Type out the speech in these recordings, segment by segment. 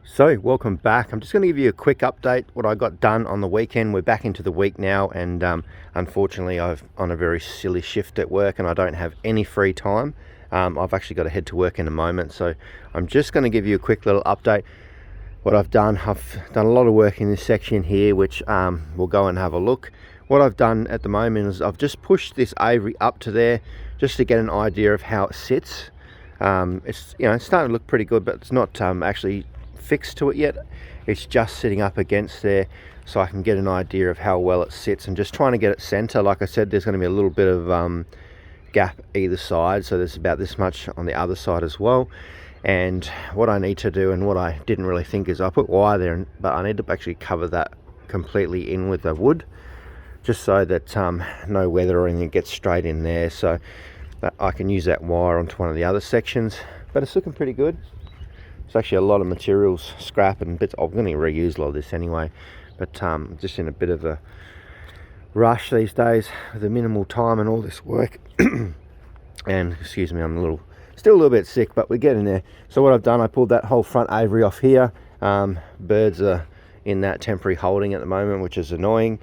So welcome back. I'm just going to give you a quick update what I got done on the weekend. We're back into the week now, and unfortunately I've on a very silly shift at work and I don't have any free time. I've actually got to head to work in a moment, so I'm just going to give you a quick little update what I've done. I've done a lot of work in this section here, which we'll go and have a look. What I've done at the moment is I've just pushed this aviary up to there just to get an idea of how it sits. It's it's starting to look pretty good, but it's not actually fixed to it yet. It's just sitting up against there, so I can get an idea of how well it sits and just trying to get it center. Like I said, there's going to be a little bit of gap either side, so there's about this much on the other side as well. And what I need to do, and what I didn't really think, is I put wire there, but I need to actually cover that completely in with the wood, just so that no weather or anything gets straight in there, so that I can use that wire onto one of the other sections. But it's looking pretty good. It's actually a lot of materials, scrap and bits. I'm going to reuse a lot of this anyway, but just in a bit of a rush these days with the minimal time and all this work. And excuse me, I'm still a little bit sick, but we're getting there. So what I've done, I pulled that whole front aviary off here. Birds are in that temporary holding at the moment, which is annoying,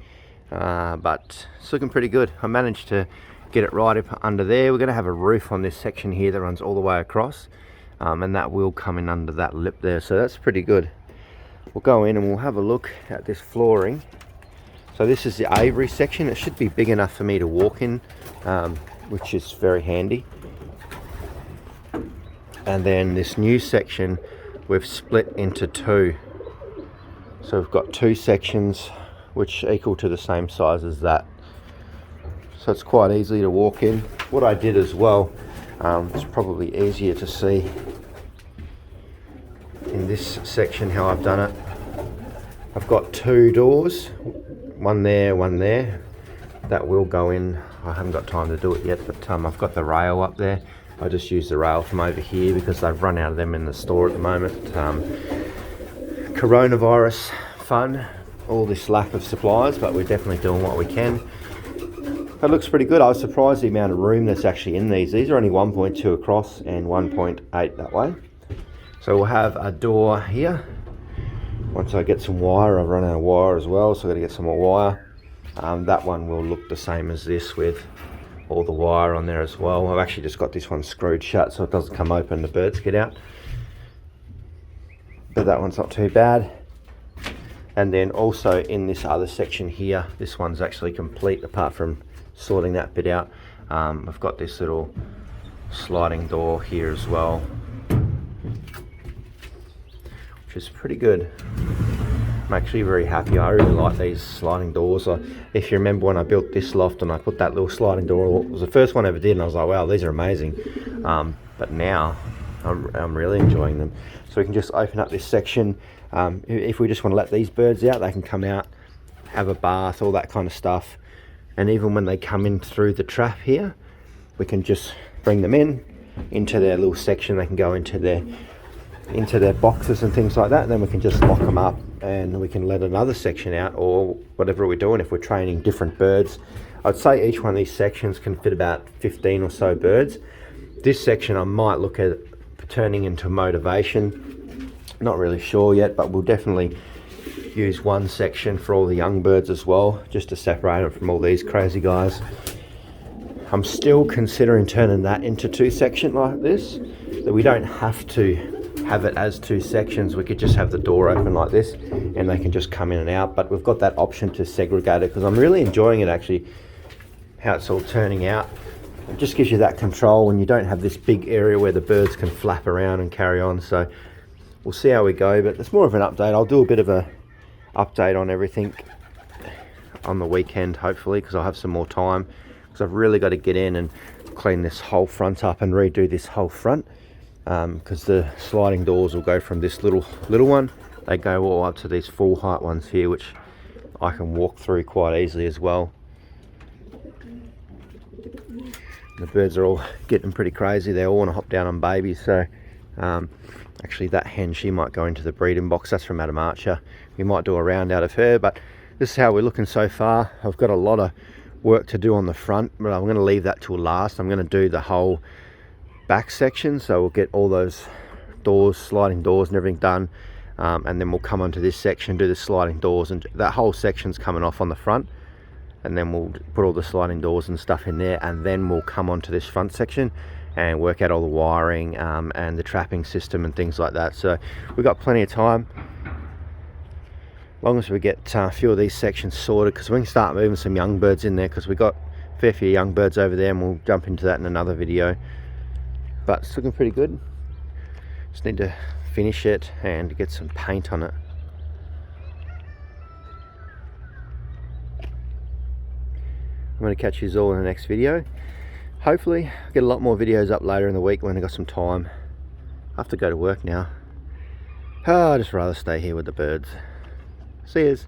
but it's looking pretty good. I managed to get it right up under there. We're going to have a roof on this section here that runs all the way across. And that will come in under that lip there, so that's pretty good. We'll go in and we'll have a look at this flooring. So this is the aviary section. It should be big enough for me to walk in, which is very handy. And then this new section we've split into two, so we've got two sections which equal to the same size as that, so it's quite easy to walk in. What I did as well, it's probably easier to see in this section how I've done it. I've got two doors, one there, that will go in. I haven't got time to do it yet, but I've got the rail up there. I just use the rail from over here because they've run out of them in the store at the moment. Coronavirus fun, all this lack of supplies, but we're definitely doing what we can. It looks pretty good. I was surprised the amount of room that's actually in these. These are only 1.2 across and 1.8 that way. So we'll have a door here. Once I get some wire, I've run out of wire as well, so I've got to get some more wire. That one will look the same as this with all the wire on there as well. I've actually just got this one screwed shut so it doesn't come open, the birds get out. But that one's not too bad. And then also in this other section here, this one's actually complete apart from sorting that bit out. I've got this little sliding door here as well, which is pretty good. I'm actually very happy. I really like these sliding doors. If you remember when I built this loft and I put that little sliding door, it was the first one I ever did, and I was like, wow, these are amazing. But now I'm really enjoying them. So we can just open up this section. If we just want to let these birds out, they can come out, have a bath, all that kind of stuff. And even when they come in through the trap here, we can just bring them into their little section. They can go into their boxes and things like that, and then we can just lock them up and we can let another section out, or whatever we're doing. If we're training different birds, I'd say each one of these sections can fit about 15 or so birds. This section I might look at turning into motivation, not really sure yet, but we'll definitely use one section for all the young birds as well, just to separate them from all these crazy guys. I'm still considering turning that into two sections like this, that we don't have to have it as two sections. We could just have the door open like this and they can just come in and out, but we've got that option to segregate it because I'm really enjoying it actually, how it's all turning out. It just gives you that control when you don't have this big area where the birds can flap around and carry on. So we'll see how we go, but it's more of an update. I'll do a bit of a update on everything on the weekend hopefully, because I'll have some more time, because I've really got to get in and clean this whole front up and redo this whole front, because the sliding doors will go from this little one, they go all up to these full height ones here, which I can walk through quite easily as well. The birds are all getting pretty crazy. They all want to hop down on babies. So actually that hen, she might go into the breeding box. That's from Madam Archer. We might do a round out of her, but this is how we're looking so far. I've got a lot of work to do on the front, but I'm going to leave that till last. I'm going to do the whole back section, so we'll get all those doors, sliding doors and everything done and then we'll come onto this section, do the sliding doors, and that whole section's coming off on the front, and then we'll put all the sliding doors and stuff in there, and then we'll come onto this front section and work out all the wiring and the trapping system and things like that. So we've got plenty of time, as long as we get a few of these sections sorted, because we can start moving some young birds in there, because we've got a fair few young birds over there, and we'll jump into that in another video. But it's looking pretty good. Just need to finish it and get some paint on it. I'm going to catch you all in the next video. Hopefully I'll get a lot more videos up later in the week when I've got some time. I have to go to work now. I'd just rather stay here with the birds. See yous.